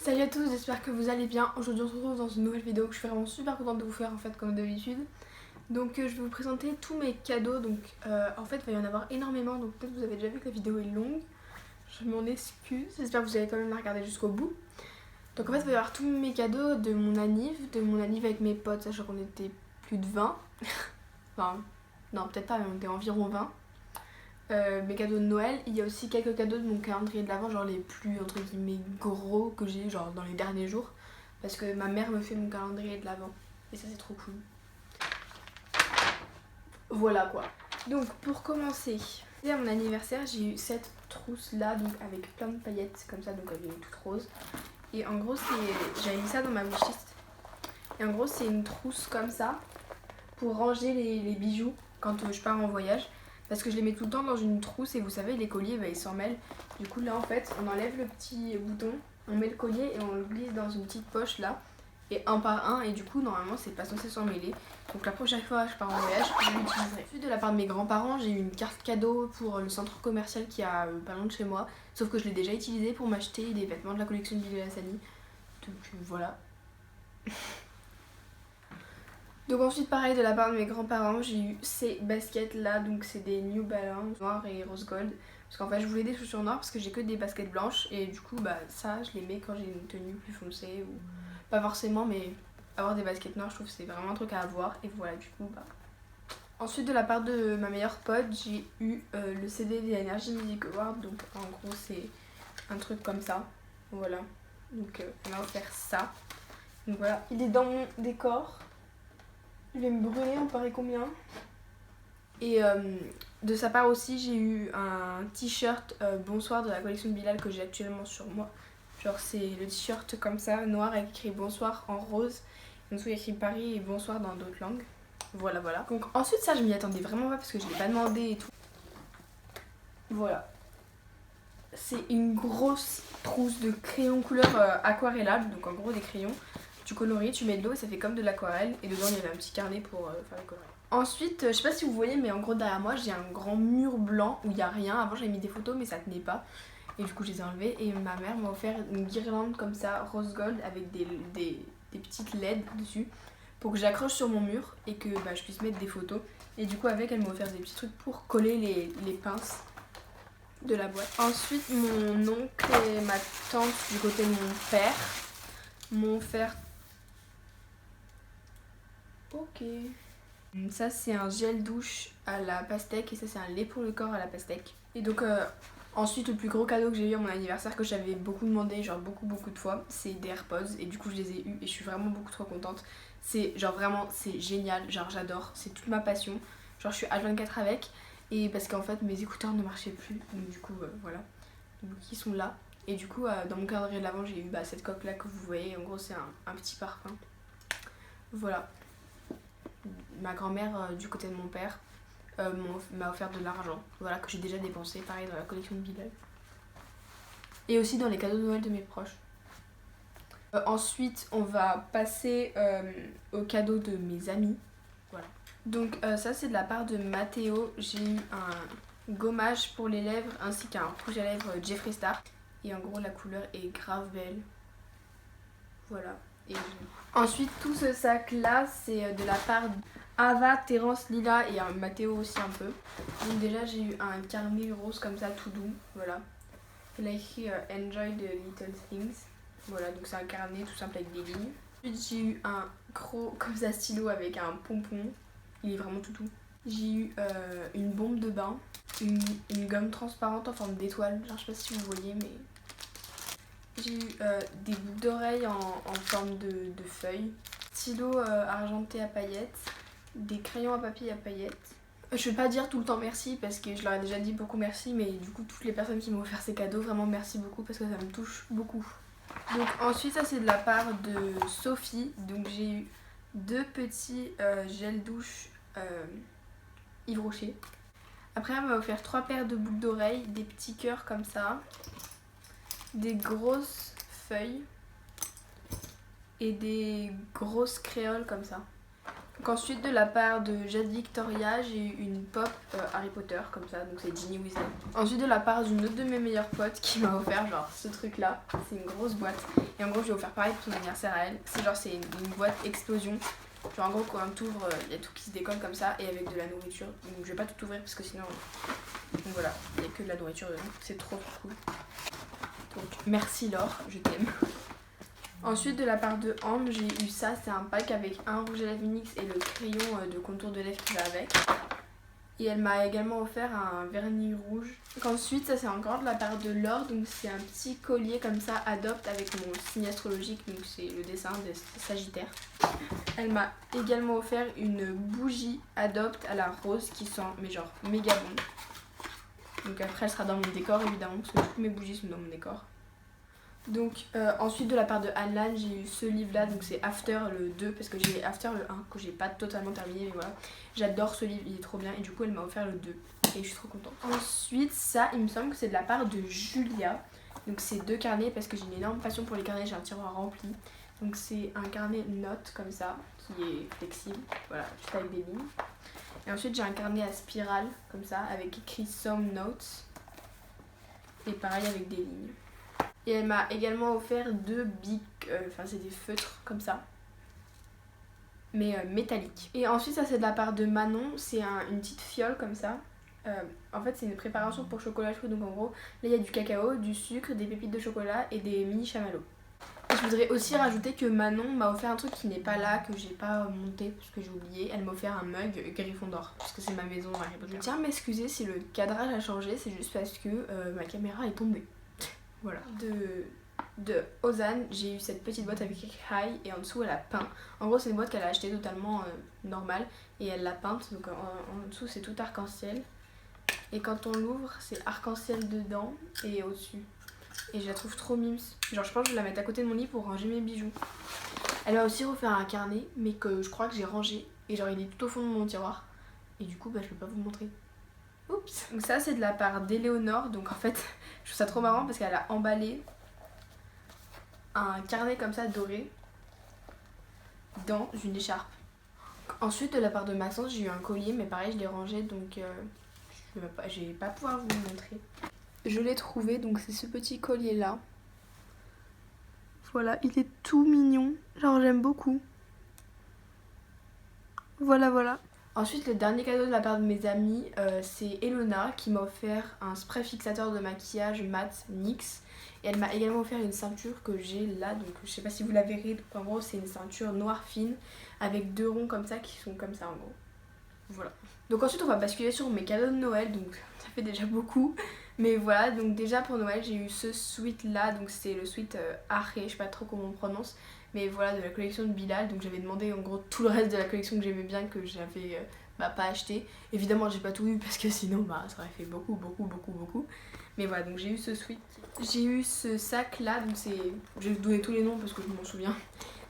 Salut à tous, j'espère que vous allez bien. Aujourd'hui on se retrouve dans une nouvelle vidéo que je suis vraiment super contente de vous faire en fait comme d'habitude. Donc je vais vous présenter tous mes cadeaux. Donc en fait il va y en avoir énormément, donc peut-être vous avez déjà vu que la vidéo est longue. Je m'en excuse, j'espère que vous allez quand même la regarder jusqu'au bout. Donc en fait il va y avoir tous mes cadeaux de mon anniv avec mes potes, sachant qu'on était plus de 20. Enfin non peut-être pas mais on était environ 20. Mes cadeaux de Noël, il y a aussi quelques cadeaux de mon calendrier de l'Avent, genre les plus entre guillemets gros que j'ai genre dans les derniers jours, parce que ma mère me fait mon calendrier de l'Avent et ça c'est trop cool. Voilà quoi. Donc pour commencer, à mon anniversaire j'ai eu cette trousse là, donc avec plein de paillettes comme ça, donc elle est toute rose. Et en gros j'avais mis ça dans ma wishlist. Et en gros c'est une trousse comme ça pour ranger les bijoux quand je pars en voyage. Parce que je les mets tout le temps dans une trousse et vous savez les colliers ils s'en mêlent. Du coup là en fait on enlève le petit bouton, on met le collier et on le glisse dans une petite poche là. Et un par un et du coup normalement c'est pas censé s'en mêler. Donc la prochaine fois que je pars en voyage je l'utiliserai. Ensuite de la part de mes grands-parents j'ai eu une carte cadeau pour le centre commercial qui a pas loin de chez moi. Sauf que je l'ai déjà utilisé pour m'acheter des vêtements de la collection de Billy Hassani. Donc voilà. Donc ensuite pareil de la part de mes grands-parents j'ai eu ces baskets là, donc c'est des New Balance noir et rose gold. Parce qu'en fait je voulais des chaussures noires parce que j'ai que des baskets blanches et du coup bah ça je les mets quand j'ai une tenue plus foncée ou pas forcément, mais avoir des baskets noires je trouve que c'est vraiment un truc à avoir et voilà du coup bah. Ensuite de la part de ma meilleure pote j'ai eu le CD des Energy Music Awards, donc en gros c'est un truc comme ça, voilà. Donc on va faire ça. Donc voilà, il est dans mon décor. Je vais me brûler, on paraît combien. Et de sa part aussi, j'ai eu un t-shirt Bonsoir de la collection de Bilal que j'ai actuellement sur moi. Genre c'est le t-shirt comme ça, noir avec écrit Bonsoir en rose. En dessous il y a écrit Paris et Bonsoir dans d'autres langues. Voilà, voilà. Donc ensuite ça je m'y attendais vraiment pas parce que je l'ai pas demandé et tout. Voilà. C'est une grosse trousse de crayons couleur aquarellables, donc en gros des crayons. Tu coloris, tu mets de l'eau et ça fait comme de l'aquarelle. Et dedans il y avait un petit carnet pour faire la coloris. Ensuite, je sais pas si vous voyez, mais en gros derrière moi j'ai un grand mur blanc où il n'y a rien. Avant j'avais mis des photos mais ça tenait pas. Et du coup je les ai enlevées et ma mère m'a offert une guirlande comme ça, rose gold, avec des petites LED dessus. Pour que j'accroche sur mon mur et que bah, je puisse mettre des photos. Et du coup avec elle m'a offert des petits trucs pour coller les pinces de la boîte. Ensuite mon oncle et ma tante du côté de mon père m'ont offert... Ok. Ça c'est un gel douche à la pastèque et ça c'est un lait pour le corps à la pastèque. Et donc ensuite le plus gros cadeau que j'ai eu à mon anniversaire que j'avais beaucoup demandé, genre beaucoup de fois, c'est des AirPods et du coup je les ai eu et je suis vraiment beaucoup trop contente. C'est genre vraiment c'est génial, genre j'adore, c'est toute ma passion. Genre je suis H24 avec et parce qu'en fait mes écouteurs ne marchaient plus donc du coup voilà. Donc ils sont là et du coup dans mon calendrier de l'Avent j'ai eu cette coque là que vous voyez, en gros c'est un petit parfum. Voilà. Ma grand-mère du côté de mon père m'a offert de l'argent, voilà, que j'ai déjà dépensé, pareil dans la collection de Bilal. Et aussi dans les cadeaux de Noël de mes proches. Ensuite, on va passer aux cadeaux de mes amis. Voilà. Donc ça c'est de la part de Mathéo. J'ai eu un gommage pour les lèvres ainsi qu'un rouge à lèvres Jeffree Star. Et en gros la couleur est grave belle. Voilà. Et ensuite tout ce sac là c'est de la part d'Ava, Terence, Lila et Mathéo aussi un peu. Donc déjà j'ai eu un carnet rose comme ça tout doux, voilà. Il a écrit Enjoy the little things. Voilà, donc c'est un carnet tout simple avec des lignes. Ensuite j'ai eu un gros comme ça stylo avec un pompon. Il est vraiment tout doux. J'ai eu une bombe de bain, une gomme transparente en forme d'étoile, genre je sais pas si vous voyez mais... J'ai eu des boucles d'oreilles en forme de feuilles, stylo argenté à paillettes, des crayons à papier à paillettes. Je vais pas dire tout le temps merci parce que je leur ai déjà dit beaucoup merci, mais du coup toutes les personnes qui m'ont offert ces cadeaux, vraiment merci beaucoup parce que ça me touche beaucoup. Donc ensuite ça c'est de la part de Sophie, donc j'ai eu deux petits gels douche Yves Rocher. Après elle m'a offert 3 paires de boucles d'oreilles, des petits cœurs comme ça, des grosses feuilles et des grosses créoles comme ça. Donc ensuite de la part de Jade Victoria, j'ai eu une pop Harry Potter comme ça, donc c'est Ginny Weasley. Ensuite de la part d'une autre de mes meilleures potes qui m'a offert genre ce truc là, c'est une grosse boîte. Et en gros je vais offert pareil pour son anniversaire à elle. C'est une boîte explosion. Genre en gros quand on t'ouvre, il y a tout qui se décolle comme ça et avec de la nourriture. Donc je vais pas tout ouvrir parce que sinon... Donc voilà, il y a que de la nourriture dedans, c'est trop cool. Donc merci Laure, je t'aime. Ensuite de la part de Ambre, j'ai eu ça, c'est un pack avec un rouge à lèvres NYX et le crayon de contour de lèvres qui va avec. Et elle m'a également offert un vernis rouge. Donc ensuite ça c'est encore de la part de Laure, donc c'est un petit collier comme ça Adopt avec mon signe astrologique, donc c'est le dessin des Sagittaires. Elle m'a également offert une bougie Adopt à la rose qui sent mais genre méga bon. Donc après elle sera dans mon décor évidemment parce que toutes mes bougies sont dans mon décor. Donc ensuite de la part de Anne-Lan, j'ai eu ce livre là, donc c'est After le 2 parce que j'ai After le 1 que j'ai pas totalement terminé, mais voilà. J'adore ce livre, il est trop bien et du coup elle m'a offert le 2 et je suis trop contente. Ensuite ça il me semble que c'est de la part de Julia, donc c'est 2 carnets parce que j'ai une énorme passion pour les carnets, j'ai un tiroir rempli. Donc c'est un carnet notes comme ça qui est flexible, voilà, juste avec des lignes. Et ensuite j'ai un carnet à spirale comme ça avec écrit Some Notes et pareil avec des lignes. Et elle m'a également offert 2 bics, enfin c'est des feutres comme ça, mais métalliques. Et ensuite ça c'est de la part de Manon, c'est une petite fiole comme ça. En fait c'est une préparation pour chocolat chaud, donc en gros là il y a du cacao, du sucre, des pépites de chocolat et des mini chamallows. Et je voudrais aussi rajouter que Manon m'a offert un truc qui n'est pas là, que j'ai pas monté parce que j'ai oublié. Elle m'a offert un mug Gryffondor, parce que c'est ma maison Harry Potter. Je tiens à m'excuser si le cadrage a changé, c'est juste parce que ma caméra est tombée. Voilà. De Ozan, j'ai eu cette petite boîte avec écrit Hi et en dessous elle a peint. En gros c'est une boîte qu'elle a achetée totalement normale et elle l'a peinte, donc en dessous c'est tout arc-en-ciel. Et quand on l'ouvre c'est arc-en-ciel dedans et au-dessus. Et je la trouve trop mimes. Genre je pense que je vais la mettre à côté de mon lit pour ranger mes bijoux. Elle m'a aussi refait un carnet mais que je crois que j'ai rangé. Et genre il est tout au fond de mon tiroir. Et du coup bah je peux pas vous le montrer. Oups. Donc ça c'est de la part d'Éléonore. Donc en fait je trouve ça trop marrant parce qu'elle a emballé un carnet comme ça doré dans une écharpe. Ensuite de la part de Maxence j'ai eu un collier mais pareil je l'ai rangé donc je vais pas pouvoir vous le montrer. Je l'ai trouvé, donc c'est ce petit collier là. Voilà, il est tout mignon, genre j'aime beaucoup. Voilà. Ensuite le dernier cadeau de la part de mes amis, c'est Elona qui m'a offert un spray fixateur de maquillage mat NYX. Et elle m'a également offert une ceinture que j'ai là, donc je sais pas si vous la verrez, en gros c'est une ceinture noire fine avec 2 ronds comme ça qui sont comme ça en gros. Voilà. Donc ensuite on va basculer sur mes cadeaux de Noël, donc ça fait déjà beaucoup. Mais voilà, donc déjà pour Noël j'ai eu ce sweat là, donc c'est le sweat Arré, je sais pas trop comment on prononce. Mais voilà, de la collection de Bilal, donc j'avais demandé en gros tout le reste de la collection que j'aimais bien, que j'avais pas acheté. Évidemment j'ai pas tout eu parce que sinon ça aurait fait beaucoup. Mais voilà, donc j'ai eu ce sweat. J'ai eu ce sac là, donc c'est... Je vais vous donner tous les noms parce que je m'en souviens.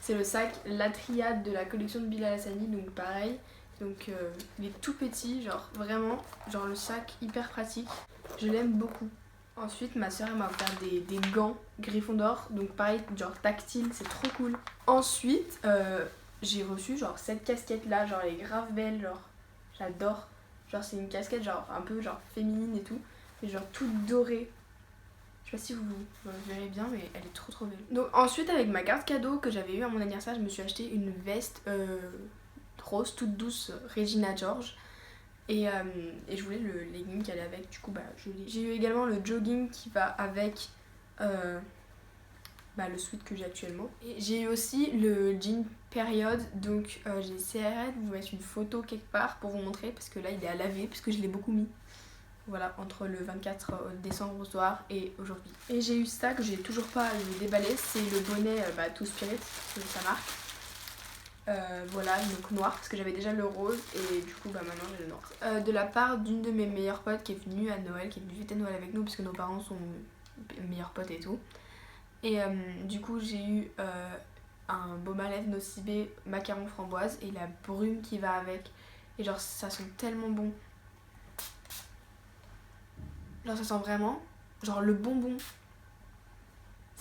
C'est le sac La Triade de la collection de Bilal Hassani, donc pareil. Donc il est tout petit, genre vraiment, genre le sac hyper pratique. Je l'aime beaucoup. Ensuite ma soeur m'a offert des gants Gryffondor, donc pareil genre tactile, c'est trop cool. Ensuite j'ai reçu genre cette casquette là, genre elle est grave belle, genre j'adore. Genre c'est une casquette genre un peu genre féminine et tout, mais genre toute dorée. Je sais pas si vous verrez bien mais elle est trop belle. Donc ensuite avec ma carte cadeau que j'avais eu à mon anniversaire, je me suis acheté une veste rose toute douce Regina George. Et je voulais le legging qui allait avec, du coup bah je l'ai. J'ai eu également le jogging qui va avec le sweat que j'ai actuellement. Et j'ai eu aussi le jean période, donc j'essaierai de vous mettre une photo quelque part pour vous montrer parce que là il est à laver parce que je l'ai beaucoup mis. Voilà, entre le 24 décembre au soir et aujourd'hui. Et j'ai eu ça que j'ai toujours pas déballé, c'est le bonnet Two Spirit, c'est sa marque. Voilà, donc noir parce que j'avais déjà le rose et du coup maintenant j'ai le noir. De la part d'une de mes meilleures potes qui est venue à Noël, qui est venue fêter Noël avec nous parce que nos parents sont meilleurs potes et tout. Et du coup j'ai eu un baume à lèvres Nocibé macaron framboise et la brume qui va avec. Et genre ça sent tellement bon. Genre ça sent vraiment genre le bonbon.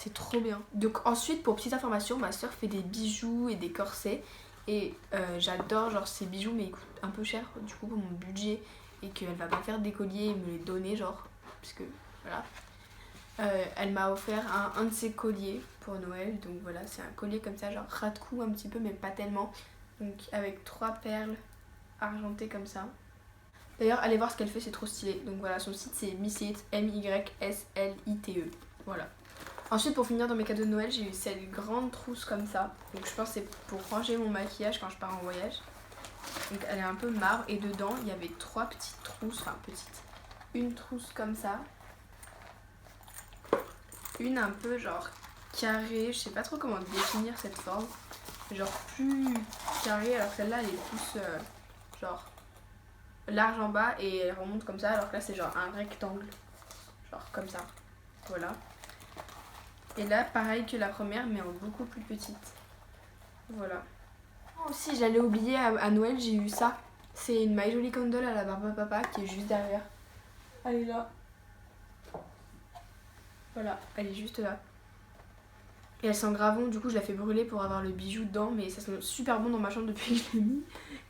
C'est trop bien. Donc ensuite pour petite information, ma soeur fait des bijoux et des corsets. Et j'adore genre ces bijoux, mais ils coûtent un peu cher du coup pour mon budget. Et qu'elle va pas faire des colliers et me les donner genre. Parce que voilà. Elle m'a offert un de ses colliers pour Noël. Donc voilà, c'est un collier comme ça, genre ras de cou un petit peu, mais pas tellement. Donc avec 3 perles argentées comme ça. D'ailleurs, allez voir ce qu'elle fait, c'est trop stylé. Donc voilà, son site c'est Myslite, Myslite. Voilà. Ensuite, pour finir dans mes cadeaux de Noël, j'ai eu cette grande trousse comme ça. Donc je pense que c'est pour ranger mon maquillage quand je pars en voyage. Donc elle est un peu marbre et dedans il y avait 3 petites trousses, enfin petites. Une trousse comme ça. Une un peu genre carrée, je sais pas trop comment définir cette forme. Genre plus carrée, alors que celle-là elle est plus genre large en bas et elle remonte comme ça, alors que là c'est genre un rectangle. Genre comme ça. Voilà. Et là pareil que la première mais en beaucoup plus petite. Voilà. Aussi j'allais oublier à Noël, j'ai eu ça. C'est une My Jolie Candle à la barbe à papa qui est juste derrière. Elle est là. Voilà, elle est juste là. Et elle sent gravon, du coup je la fais brûler pour avoir le bijou dedans, mais ça sent super bon dans ma chambre depuis que je l'ai mis.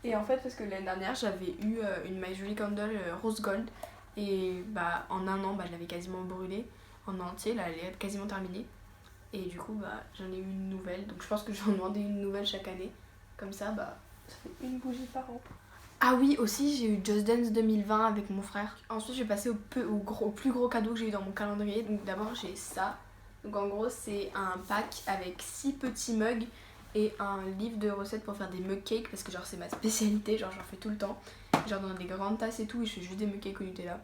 Et en fait parce que l'année dernière j'avais eu une My Jolie Candle rose gold et bah en un an je l'avais quasiment brûlée en entier, là elle est quasiment terminée. Et du coup j'en ai eu une nouvelle, donc je pense que je vais en demander une nouvelle chaque année. Comme ça ça fait une bougie par an. Ah oui, aussi j'ai eu Just Dance 2020 avec mon frère. Ensuite je vais passer au plus gros cadeau que j'ai eu dans mon calendrier. Donc d'abord j'ai ça. Donc en gros c'est un pack avec 6 petits mugs et un livre de recettes pour faire des mug cakes. Parce que genre c'est ma spécialité, genre j'en fais tout le temps. Genre dans des grandes tasses et tout et je fais juste des mug cakes au Nutella.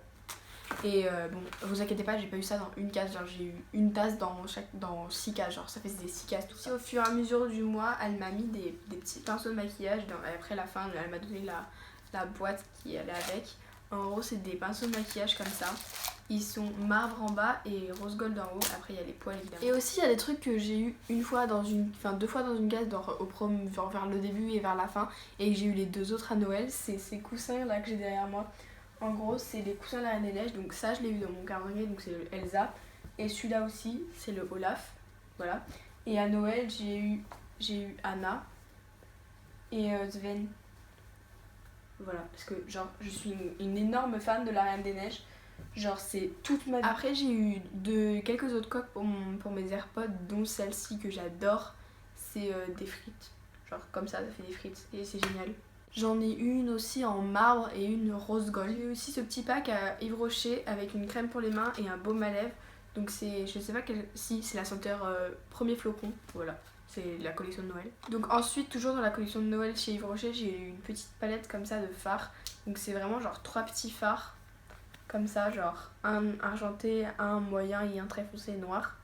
Et bon, vous inquiétez pas, j'ai pas eu ça dans une case, genre j'ai eu une tasse dans 6 cases, genre ça fait des 6 cases tout ça. Au fur et à mesure du mois, elle m'a mis des petits pinceaux de maquillage, après la fin elle m'a donné la boîte qui allait avec. En gros c'est des pinceaux de maquillage comme ça, ils sont marbre en bas et rose gold en haut, après il y a les poils évidemment. Et aussi il y a des trucs que j'ai eu deux fois dans une case, genre vers le début et vers la fin, et que j'ai eu les 2 autres à Noël, c'est ces coussins là que j'ai derrière moi. En gros c'est les coussins de la Reine des Neiges, donc ça je l'ai eu dans mon calendrier, donc c'est le Elsa. Et celui-là aussi c'est le Olaf, voilà. Et à Noël j'ai eu Anna et Sven. Voilà, parce que genre je suis une énorme fan de la Reine des Neiges. Genre c'est toute ma vie. Après j'ai eu quelques autres coques pour mes AirPods, dont celle-ci que j'adore. C'est des frites. Genre comme ça fait des frites et c'est génial. J'en ai une aussi en marbre et une rose gold. J'ai aussi ce petit pack à Yves Rocher avec une crème pour les mains et un baume à lèvres. Donc c'est, je sais pas si c'est la senteur premier flocon, voilà. C'est la collection de Noël. Donc ensuite, toujours dans la collection de Noël chez Yves Rocher, j'ai eu une petite palette comme ça de fards. Donc c'est vraiment genre 3 petits fards comme ça, genre un argenté, un moyen et un très foncé noir.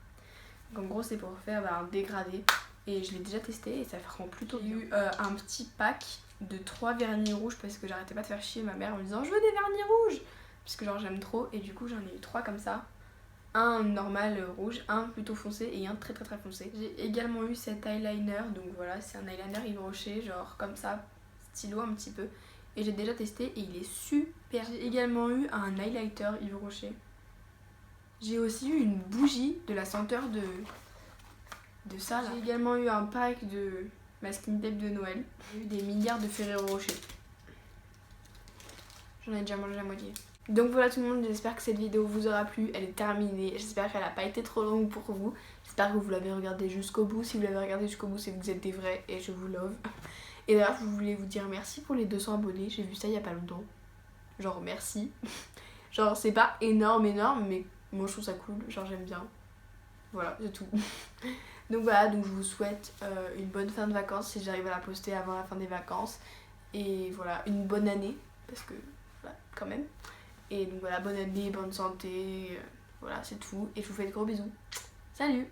Donc en gros c'est pour faire un dégradé. Et je l'ai déjà testé et ça rend plutôt bien. J'ai eu un petit pack de 3 vernis rouges parce que j'arrêtais pas de faire chier ma mère en me disant je veux des vernis rouges, parce que genre j'aime trop. Et du coup j'en ai eu 3 comme ça. Un normal rouge, un plutôt foncé et un très très très foncé. J'ai également eu cet eyeliner, donc voilà c'est un eyeliner Yves Rocher, genre comme ça, stylo un petit peu. Et j'ai déjà testé et il est super. J'ai également eu un highlighter Yves Rocher. J'ai aussi eu une bougie de la senteur de ça là. J'ai également eu un pack de masking tape de Noël. J'ai eu des milliards de Ferrero Rocher. J'en ai déjà mangé la moitié. Donc voilà tout le monde, j'espère que cette vidéo vous aura plu, elle est terminée, j'espère qu'elle n'a pas été trop longue pour vous, j'espère que vous l'avez regardée jusqu'au bout, si vous l'avez regardée jusqu'au bout c'est que vous êtes des vrais et je vous love. Et d'ailleurs je voulais vous dire merci pour les 200 abonnés, j'ai vu ça il y a pas longtemps, genre merci, genre c'est pas énorme mais moi je trouve ça cool, genre j'aime bien, voilà c'est tout. Donc voilà, donc je vous souhaite une bonne fin de vacances si j'arrive à la poster avant la fin des vacances, et voilà une bonne année, parce que voilà quand même. Et donc voilà, bonne année, bonne santé, voilà c'est tout. Et je vous fais de gros bisous. Salut!